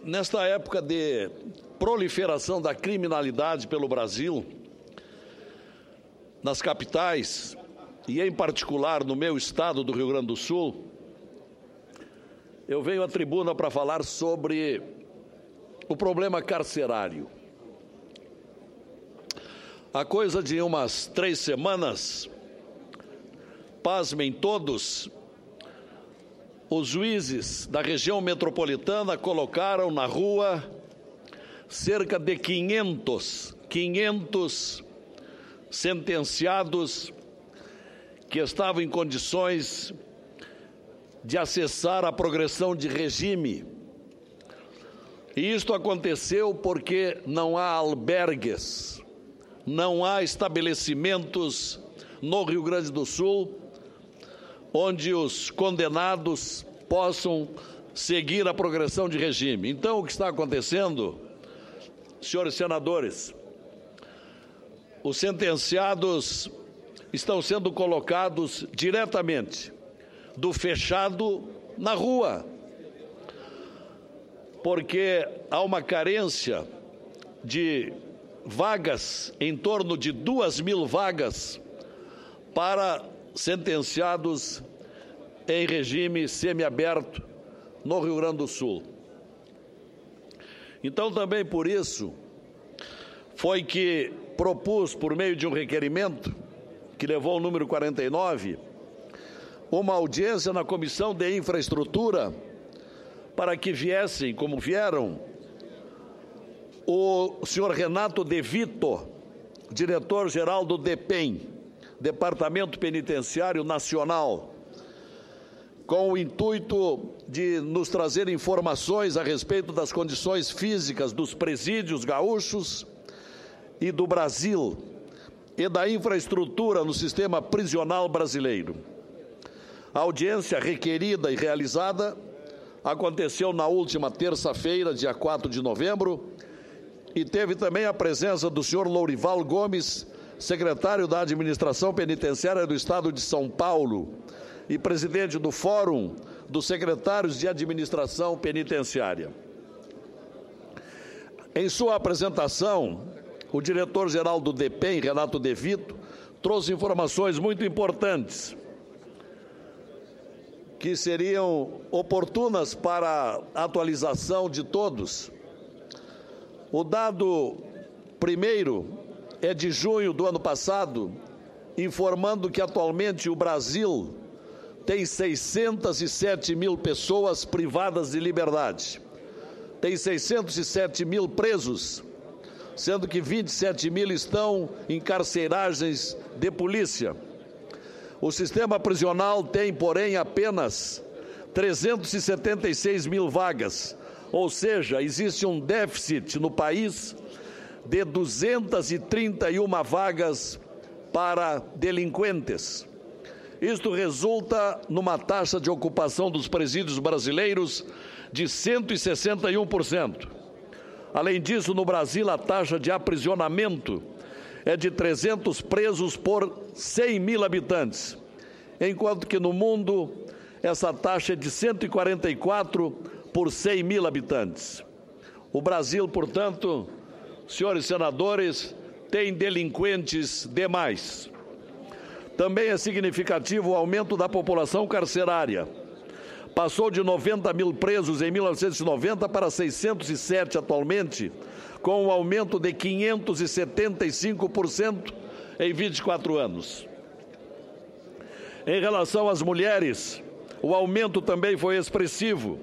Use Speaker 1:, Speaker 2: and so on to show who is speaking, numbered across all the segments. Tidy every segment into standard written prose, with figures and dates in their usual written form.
Speaker 1: Nesta época de proliferação da criminalidade pelo Brasil, nas capitais, e em particular no meu estado do Rio Grande do Sul, eu venho à tribuna para falar sobre o problema carcerário. Há coisa de umas 3 semanas, pasmem todos, os juízes da região metropolitana colocaram na rua cerca de 500 sentenciados que estavam em condições de acessar a progressão de regime. E isto aconteceu porque não há albergues, não há estabelecimentos no Rio Grande do Sul onde os condenados possam seguir a progressão de regime. Então, o que está acontecendo, senhores senadores, os sentenciados estão sendo colocados diretamente do fechado na rua, porque há uma carência de vagas, em torno de 2.000 vagas para sentenciados em regime semiaberto no Rio Grande do Sul. Então, também por isso, foi que propus, por meio de um requerimento, que levou o número 49, uma audiência na Comissão de Infraestrutura, para que viessem, como vieram, o senhor Renato De Vito, diretor-geral do DEPEN, Departamento Penitenciário Nacional, com o intuito de nos trazer informações a respeito das condições físicas dos presídios gaúchos e do Brasil e da infraestrutura no sistema prisional brasileiro. A audiência requerida e realizada aconteceu na última terça-feira, dia 4 de novembro, e teve também a presença do senhor Lourival Gomes, secretário da Administração Penitenciária do Estado de São Paulo e presidente do Fórum dos Secretários de Administração Penitenciária. Em sua apresentação, o diretor-geral do DEPEN, Renato De Vito, trouxe informações muito importantes que seriam oportunas para a atualização de todos. O dado primeiro é de junho do ano passado, informando que atualmente o Brasil tem 607 mil pessoas privadas de liberdade. Tem 607 mil presos, sendo que 27 mil estão em carceragens de polícia. O sistema prisional tem, porém, apenas 376 mil vagas, ou seja, existe um déficit no país de 231 vagas para delinquentes. Isto resulta numa taxa de ocupação dos presídios brasileiros de 161%. Além disso, no Brasil, a taxa de aprisionamento é de 300 presos por 100 mil habitantes, enquanto que no mundo essa taxa é de 144 por 100 mil habitantes. O Brasil, portanto, senhores senadores, tem delinquentes demais. Também é significativo o aumento da população carcerária. Passou de 90 mil presos em 1990 para 607 atualmente, com um aumento de 575% em 24 anos. Em relação às mulheres, o aumento também foi expressivo.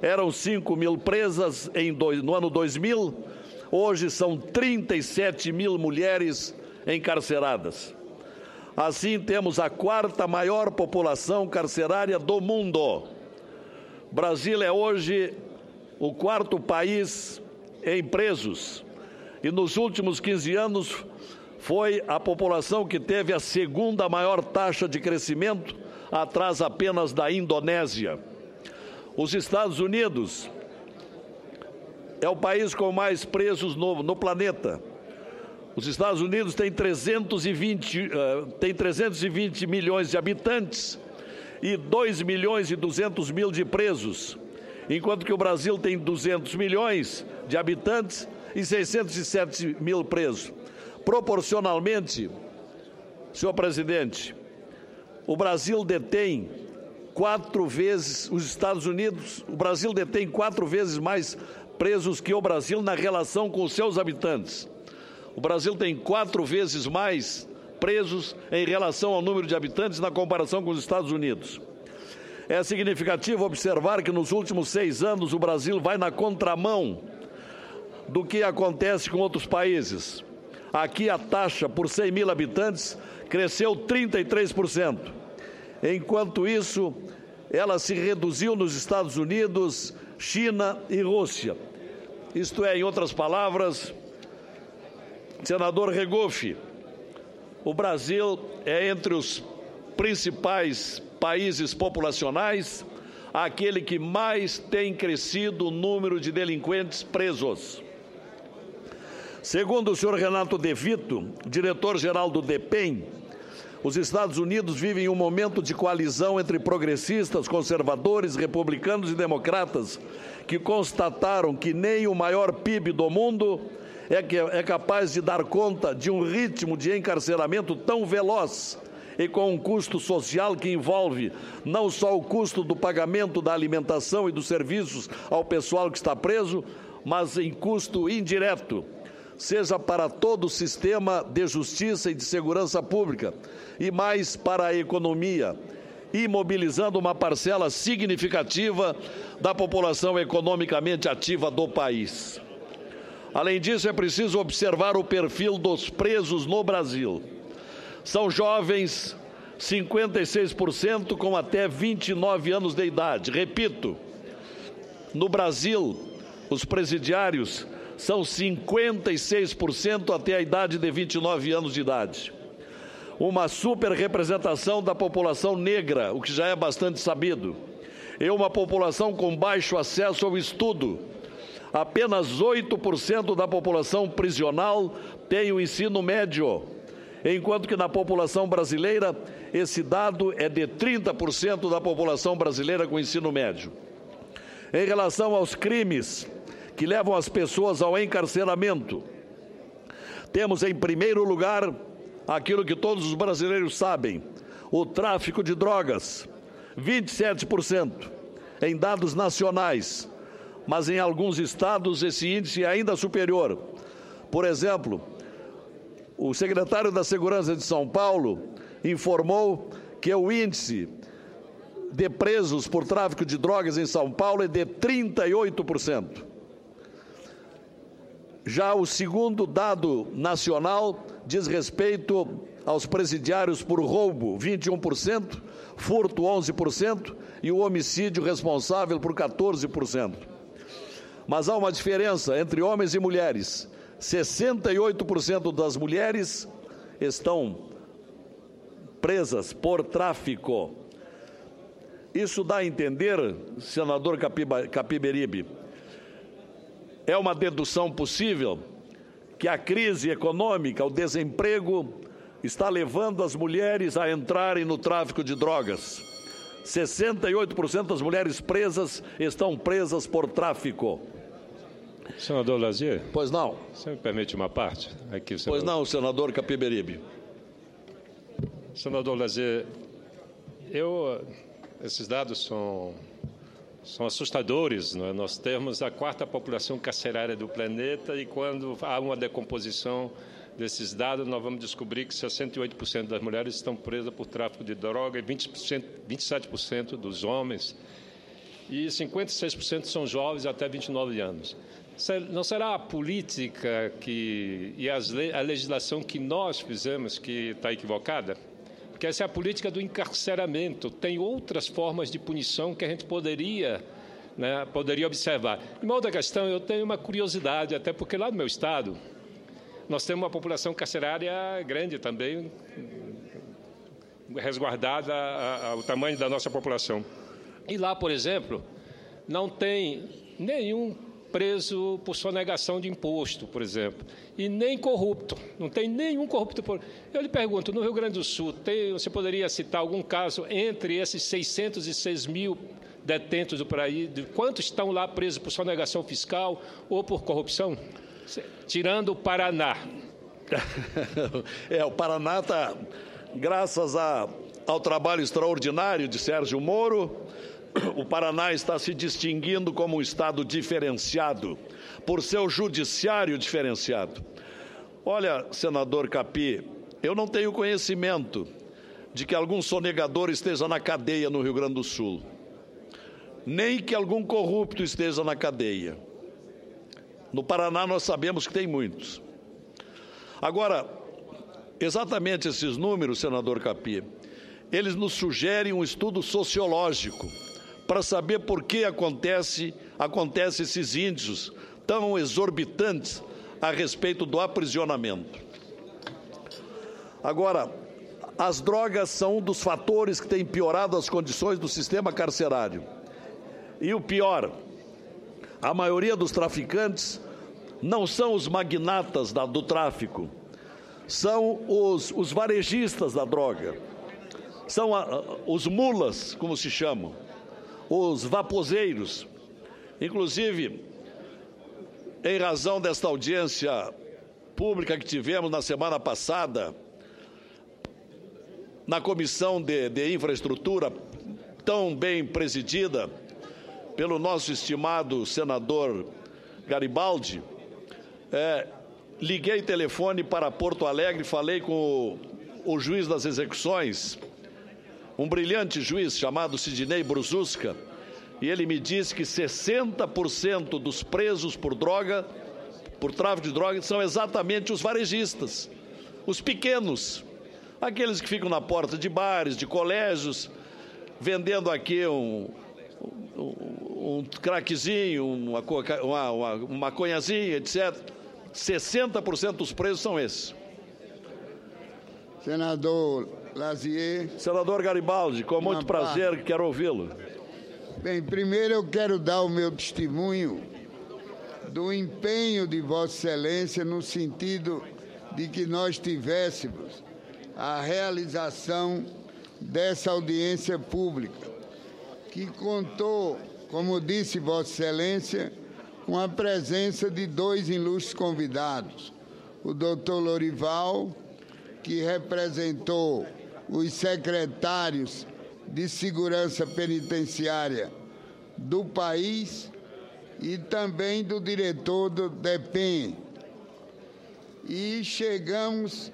Speaker 1: Eram 5 mil presas no ano 2000, hoje são 37 mil mulheres encarceradas. Assim, temos a 4ª maior população carcerária do mundo. O Brasil é hoje o 4º país em presos. E nos últimos 15 anos foi a população que teve a 2ª maior taxa de crescimento, atrás apenas da Indonésia. Os Estados Unidos é o país com mais presos no planeta. Os Estados Unidos têm 320 milhões de habitantes e 2 milhões e 200 mil de presos. enquanto que o Brasil tem 200 milhões de habitantes e 607 mil presos. Proporcionalmente, senhor presidente, o Brasil detém 4 vezes, os Estados Unidos, o Brasil detém 4 vezes mais presos que o Brasil na relação com os seus habitantes. O Brasil tem 4 vezes mais presos em relação ao número de habitantes na comparação com os Estados Unidos. É significativo observar que nos últimos 6 anos o Brasil vai na contramão do que acontece com outros países. Aqui a taxa por 100 mil habitantes cresceu 33%. Enquanto isso, ela se reduziu nos Estados Unidos, China e Rússia. Isto é, em outras palavras, senador Regoff, o Brasil é entre os principais países populacionais aquele que mais tem crescido o número de delinquentes presos. Segundo o senhor Renato De Vito, diretor-geral do DEPEN, os Estados Unidos vivem um momento de coalizão entre progressistas, conservadores, republicanos e democratas, que constataram que nem o maior PIB do mundo é capaz de dar conta de um ritmo de encarceramento tão veloz e com um custo social que envolve não só o custo do pagamento da alimentação e dos serviços ao pessoal que está preso, mas em custo indireto, seja para todo o sistema de justiça e de segurança pública, e mais para a economia, imobilizando uma parcela significativa da população economicamente ativa do país. Além disso, é preciso observar o perfil dos presos no Brasil. São jovens, 56% com até 29 anos de idade. Repito, no Brasil, os presidiários são 56% até a idade de 29 anos de idade. Uma superrepresentação da população negra, o que já é bastante sabido, e uma população com baixo acesso ao estudo. Apenas 8% da população prisional tem o ensino médio, enquanto que na população brasileira esse dado é de 30% da população brasileira com ensino médio. Em relação aos crimes que levam as pessoas ao encarceramento, temos em primeiro lugar aquilo que todos os brasileiros sabem, o tráfico de drogas, 27% em dados nacionais, mas em alguns estados esse índice é ainda superior. Por exemplo, o secretário da Segurança de São Paulo informou que o índice de presos por tráfico de drogas em São Paulo é de 38%. Já o segundo dado nacional diz respeito aos presidiários por roubo, 21%, furto, 11%, e o homicídio responsável por 14%. Mas há uma diferença entre homens e mulheres. 68% das mulheres estão presas por tráfico. Isso dá a entender, senador Capiberibe, é uma dedução possível que a crise econômica, o desemprego, está levando as mulheres a entrarem no tráfico de drogas. 68% das mulheres presas estão presas por tráfico.
Speaker 2: Senador Lazier?
Speaker 1: Pois não.
Speaker 2: Você me permite uma parte? Aqui,
Speaker 1: Pois não, senador Capiberibe.
Speaker 2: Senador Lazier, esses dados são assustadores. Não é? Nós temos a 4ª população carcerária do planeta e quando há uma decomposição desses dados, nós vamos descobrir que 68% das mulheres estão presas por tráfico de droga e 27% dos homens e 56% são jovens até 29 anos. Não será a política e a legislação que nós fizemos que está equivocada? Porque essa é a política do encarceramento. Tem outras formas de punição que a gente poderia observar. E uma outra questão, eu tenho uma curiosidade, até porque lá no meu estado, nós temos uma população carcerária grande também, resguardada ao tamanho da nossa população. E lá, por exemplo, não tem nenhum preso por sonegação de imposto, por exemplo, e nem corrupto, não tem nenhum corrupto. Eu lhe pergunto, no Rio Grande do Sul, você poderia citar algum caso entre esses 606 mil detentos do país, de quantos estão lá presos por sonegação fiscal ou por corrupção? Tirando o Paraná.
Speaker 1: O Paraná está, graças ao trabalho extraordinário de Sérgio Moro, o Paraná está se distinguindo como um estado diferenciado, por seu judiciário diferenciado. Olha, senador Capi, eu não tenho conhecimento de que algum sonegador esteja na cadeia no Rio Grande do Sul, nem que algum corrupto esteja na cadeia. No Paraná nós sabemos que tem muitos. Agora, exatamente esses números, senador Capi, eles nos sugerem um estudo sociológico para saber por que acontece esses índices tão exorbitantes a respeito do aprisionamento. Agora, as drogas são um dos fatores que têm piorado as condições do sistema carcerário. E o pior, a maioria dos traficantes não são os magnatas do tráfico, são os varejistas da droga, são os mulas, como se chamam, os vapozeiros. Inclusive, em razão desta audiência pública que tivemos na semana passada, na Comissão de Infraestrutura, tão bem presidida pelo nosso estimado senador Garibaldi, liguei telefone para Porto Alegre, falei com o juiz das execuções, um brilhante juiz chamado Sidney Brususka, e ele me disse que 60% dos presos por tráfico de drogas, são exatamente os varejistas, os pequenos, aqueles que ficam na porta de bares, de colégios, vendendo aqui um craquezinho, uma maconhazinha, etc. 60% dos presos são esses.
Speaker 3: Senador Lazier.
Speaker 1: Senador Garibaldi, com muito prazer, quero ouvi-lo.
Speaker 3: Bem, primeiro eu quero dar o meu testemunho do empenho de Vossa Excelência no sentido de que nós tivéssemos a realização dessa audiência pública, que contou, como disse Vossa Excelência, com a presença de dois ilustres convidados, o doutor Lorival, que representou os secretários de Segurança Penitenciária do país e também do diretor do DEPEN. E chegamos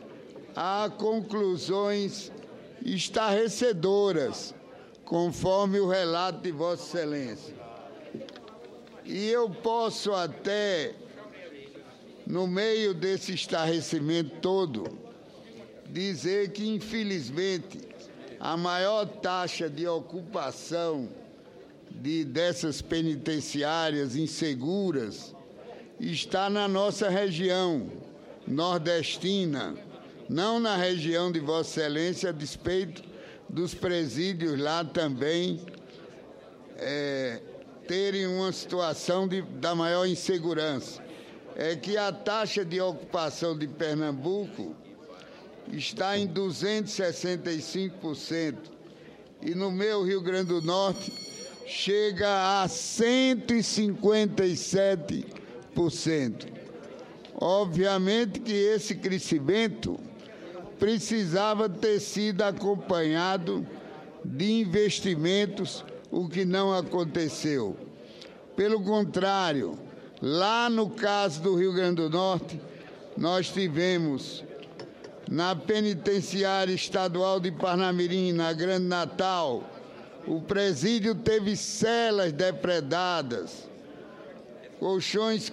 Speaker 3: a conclusões estarrecedoras, conforme o relato de Vossa Excelência. E eu posso até, no meio desse estarrecimento todo, dizer que, infelizmente, a maior taxa de ocupação dessas penitenciárias inseguras está na nossa região nordestina, não na região de Vossa Excelência, a despeito dos presídios lá também terem uma situação da maior insegurança. É que a taxa de ocupação de Pernambuco está em 265%, e no meu Rio Grande do Norte chega a 157%. Obviamente que esse crescimento precisava ter sido acompanhado de investimentos, o que não aconteceu. Pelo contrário, lá no caso do Rio Grande do Norte, nós tivemos na Penitenciária Estadual de Parnamirim, na Grande Natal, o presídio teve celas depredadas, colchões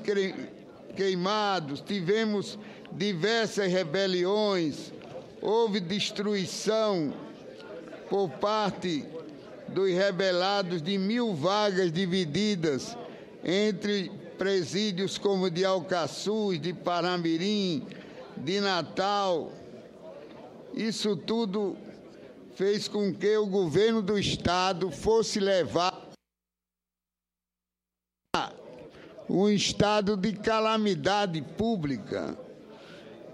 Speaker 3: queimados, tivemos diversas rebeliões, houve destruição por parte dos rebelados de 1.000 vagas divididas entre presídios como de Alcaçuz, de Parnamirim, de Natal. Isso tudo fez com que o governo do Estado fosse levar a um estado de calamidade pública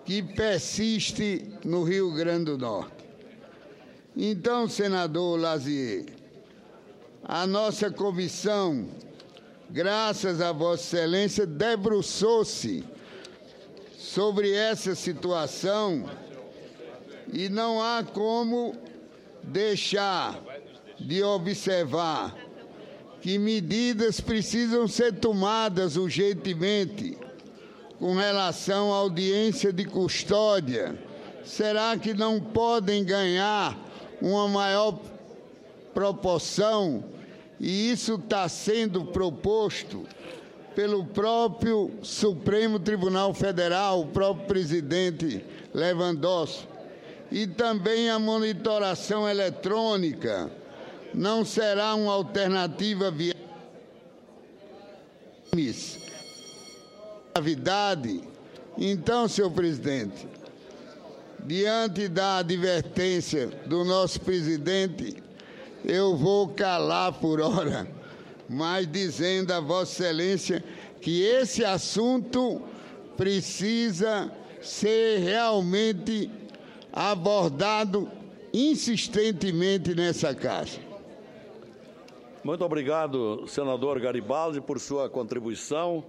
Speaker 3: que persiste no Rio Grande do Norte. Então, senador Lazier, A nossa comissão, graças a Vossa Excelência, debruçou-se sobre essa situação e não há como deixar de observar que medidas precisam ser tomadas urgentemente com relação à audiência de custódia. Será que não podem ganhar uma maior proporção? E isso está sendo proposto pelo próprio Supremo Tribunal Federal, o próprio presidente Lewandowski. E também a monitoração eletrônica não será uma alternativa viável. Então, senhor presidente, diante da advertência do nosso presidente, eu vou calar por hora, mas dizendo a Vossa Excelência que esse assunto precisa ser realmente abordado insistentemente nessa Casa.
Speaker 1: Muito obrigado, senador Garibaldi, por sua contribuição,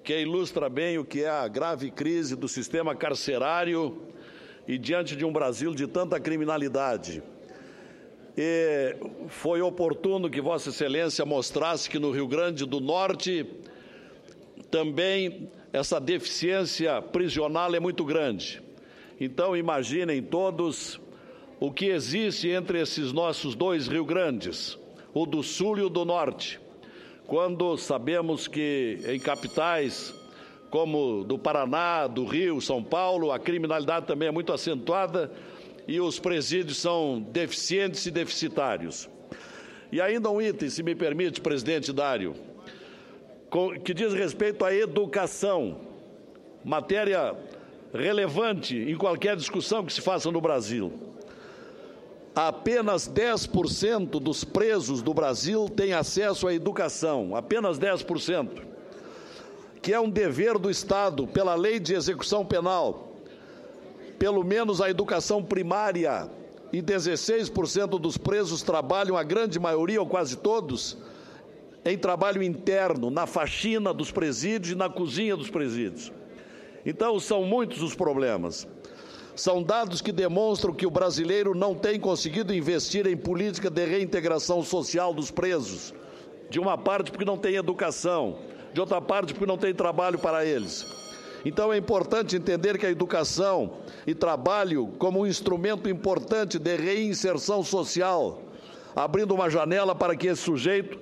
Speaker 1: que ilustra bem o que é a grave crise do sistema carcerário e diante de um Brasil de tanta criminalidade. E foi oportuno que Vossa Excelência mostrasse que no Rio Grande do Norte também essa deficiência prisional é muito grande. Então, imaginem todos o que existe entre esses nossos dois Rio Grandes, o do Sul e o do Norte, quando sabemos que em capitais como do Paraná, do Rio, São Paulo, a criminalidade também é muito acentuada e os presídios são deficientes e deficitários. E ainda um item, se me permite, presidente Dário, que diz respeito à educação, matéria relevante em qualquer discussão que se faça no Brasil. Apenas 10% dos presos do Brasil têm acesso à educação, apenas 10%, que é um dever do Estado, pela lei de execução penal, pelo menos a educação primária, e 16% dos presos trabalham, a grande maioria ou quase todos, em trabalho interno, na faxina dos presídios e na cozinha dos presídios. Então, são muitos os problemas. São dados que demonstram que o brasileiro não tem conseguido investir em política de reintegração social dos presos, de uma parte porque não tem educação, de outra parte porque não tem trabalho para eles. Então é importante entender que a educação e trabalho como um instrumento importante de reinserção social, abrindo uma janela para que esse sujeito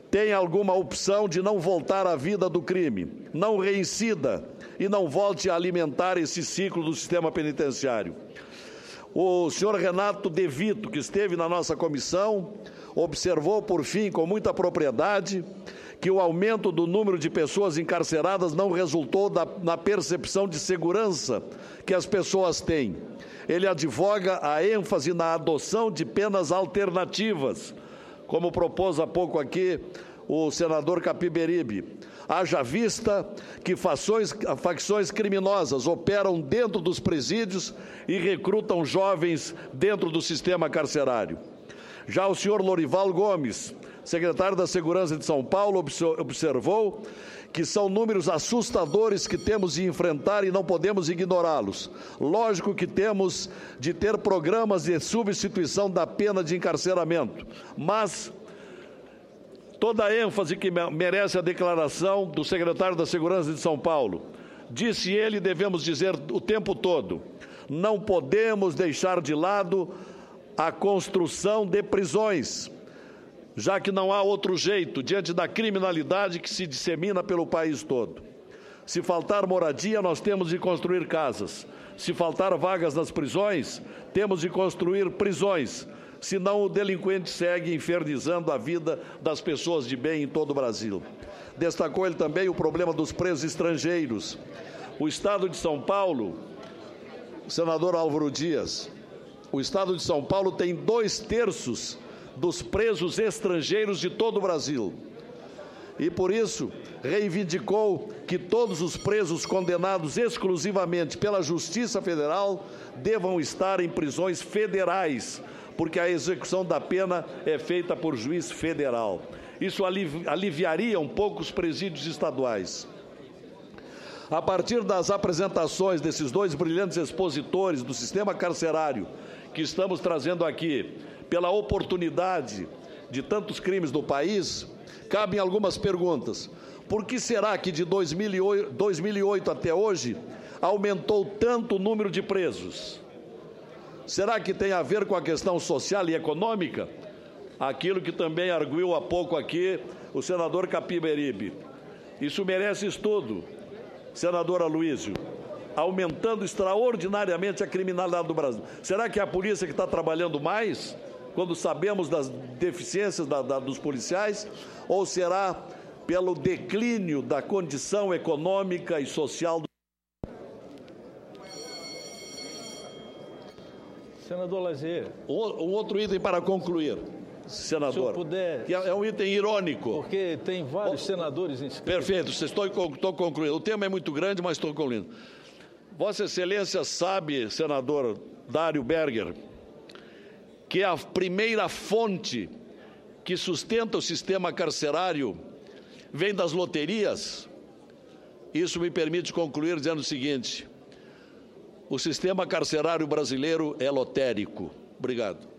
Speaker 1: tenha alguma opção de não voltar à vida do crime, não reincida e não volte a alimentar esse ciclo do sistema penitenciário. O senhor Renato De Vito, que esteve na nossa comissão, observou, por fim, com muita propriedade, que o aumento do número de pessoas encarceradas não resultou na percepção de segurança que as pessoas têm. Ele advoga a ênfase na adoção de penas alternativas, como propôs há pouco aqui o senador Capiberibe. Haja vista que facções criminosas operam dentro dos presídios e recrutam jovens dentro do sistema carcerário. Já o senhor Lorival Gomes, secretário da Segurança de São Paulo, observou que são números assustadores que temos de enfrentar e não podemos ignorá-los. Lógico que temos de ter programas de substituição da pena de encarceramento, mas toda a ênfase que merece a declaração do secretário da Segurança de São Paulo. Disse ele, devemos dizer o tempo todo, não podemos deixar de lado a construção de prisões, já que não há outro jeito diante da criminalidade que se dissemina pelo país todo. Se faltar moradia, nós temos de construir casas. Se faltar vagas nas prisões, temos de construir prisões. Senão o delinquente segue infernizando a vida das pessoas de bem em todo o Brasil. Destacou ele também o problema dos presos estrangeiros. O Estado de São Paulo, senador Álvaro Dias, o Estado de São Paulo tem 2/3 dos presos estrangeiros de todo o Brasil. E, por isso, reivindicou que todos os presos condenados exclusivamente pela Justiça Federal devam estar em prisões federais, porque a execução da pena é feita por juiz federal. Isso aliviaria um pouco os presídios estaduais. A partir das apresentações desses dois brilhantes expositores do sistema carcerário que estamos trazendo aqui, pela oportunidade de tantos crimes no país, cabem algumas perguntas. Por que será que de 2008 até hoje aumentou tanto o número de presos? Será que tem a ver com a questão social e econômica? Aquilo que também arguiu há pouco aqui o senador Capiberibe. Isso merece estudo, senador Aloysio, aumentando extraordinariamente a criminalidade do Brasil. Será que é a polícia que está trabalhando mais, quando sabemos das deficiências dos policiais? Ou será pelo declínio da condição econômica e social do...
Speaker 4: Senador Lazier.
Speaker 1: Um outro item para concluir, senador.
Speaker 4: Se eu puder...
Speaker 1: Que é um item irônico.
Speaker 4: Porque tem vários senadores inscritos.
Speaker 1: Perfeito, estou concluindo. O tema é muito grande, mas estou concluindo. Vossa Excelência sabe, senador Dário Berger, que a primeira fonte que sustenta o sistema carcerário vem das loterias? Isso me permite concluir dizendo o seguinte: o sistema carcerário brasileiro é lotérico. Obrigado.